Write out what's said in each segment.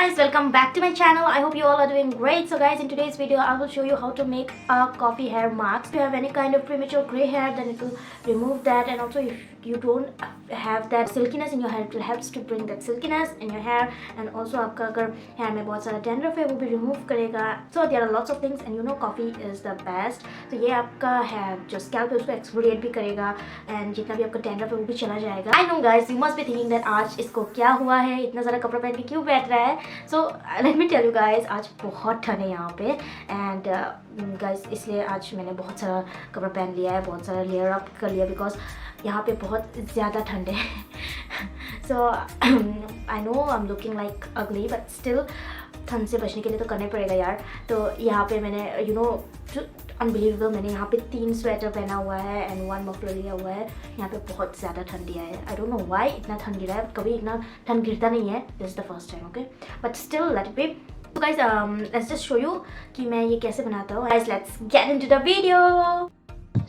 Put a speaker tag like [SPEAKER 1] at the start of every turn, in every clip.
[SPEAKER 1] guys, welcome back to my channel. I hope you all are doing great. So guys, in today's video I will show you how to make a coffee hair mask. If you have any kind of premature gray hair, then it will remove that, and also if you don't have that silkiness in your hair, it will helps to bring that silkiness in your hair, and also आपका अगर hair में बहुत सारा dandruff है वो भी remove करेगा. So there are lots of things, and you know coffee is the best. तो ये आपका hair जो scalp है उसको exfoliate भी करेगा, and जितना भी आपका dandruff है वो भी चला जाएगा. I know guys, you must be thinking that आज इसको क्या हुआ है, इतना ज़्यादा कपड़ा पहन के क्यों बैठ रहा है. So let me tell you guys, आज बहुत ठंड है यहाँ पे, and guys इसलिए आज मैंने बहुत सारा कपड़ा पहन लिया है, बहुत सारा लेयर अप कर लिया, बिकॉज यहाँ पे बहुत ज़्यादा ठंड है. So I know I am looking like ugly, but still ठंड से बचने के लिए तो करना पड़ेगा यार. तो यहाँ पे मैंने यू नो अनबिलीवेबल, मैंने यहाँ पे 3 स्वेटर पहना हुआ है एंड 1 मफलर लिया हुआ है. यहाँ पे बहुत ज़्यादा ठंड दिया है. आई डोंट नो व्हाई इतना ठंड गिरा है, कभी इतना ठंड गिरता नहीं है. This is the first time, okay, but still let it be. So guys, let's just show you कि मैं ये कैसे बनाता हूँ. Guys, let's get into the video.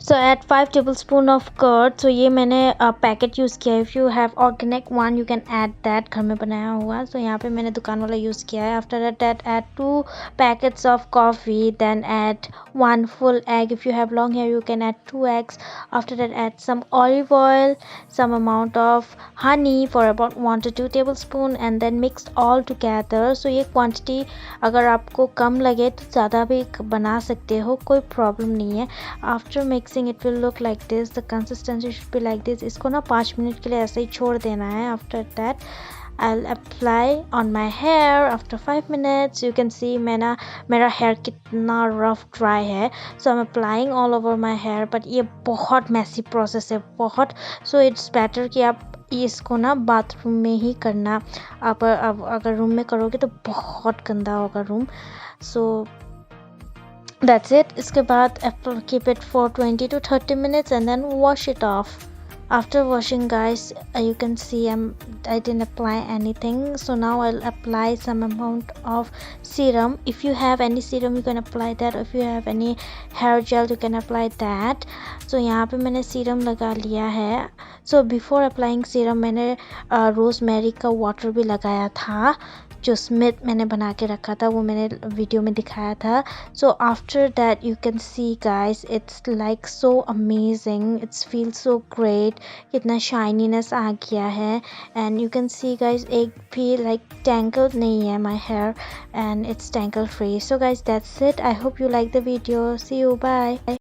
[SPEAKER 1] So add 5 tablespoon of curd. So ये मैंने पैकेट यूज़ किया है. If you have organic one, you can add that, घर में बनाया हुआ. So यहाँ पे मैंने दुकान वाला यूज़ किया है. After that, add 2 packets of coffee. Then add 1 full egg. If you have long hair, you can add 2 eggs. After that, add some olive oil, some amount of honey for about 1 to 2 tablespoon, and then mix all together. So ये quantity अगर आपको कम लगे तो ज़्यादा भी बना सकते हो, कोई प्रॉब्लम नहीं है. After mixing it will look like this. The consistency should be like this. इसको ना 5 मिनट के लिए ऐसे ही छोड़ देना है. After that I'll apply on my hair. After 5 minutes you can see मेरा hair कितना rough dry है. So I'm applying all over my hair, but ये बहुत messy process है, बहुत. So it's better कि आप इसको ना बाथरूम में ही करना. आप अगर रूम में करोगे तो बहुत गंदा होगा रूम. So that's it. इसके बाद keep it for 20 to 30 minutes and then wash it off. After washing guys, you can see I didn't apply anything. So now I'll apply some amount of serum. If you have any serum you can apply that. If you have any hair gel you can apply that. So यहाँ पे मैंने serum लगा लिया है. So before applying serum मैंने rosemary का water भी लगाया था. जो स्मिथ मैंने बना के रखा था वो मैंने वीडियो में दिखाया था. So after that you can see guys, it's like so amazing, it's feel so great. कितना शाइनीनेस आ गया है, and you can see guys एक भी लाइक टैंकल्ड नहीं है my hair, and it's tangle free. So guys that's it. I hope you like the video. See you, bye.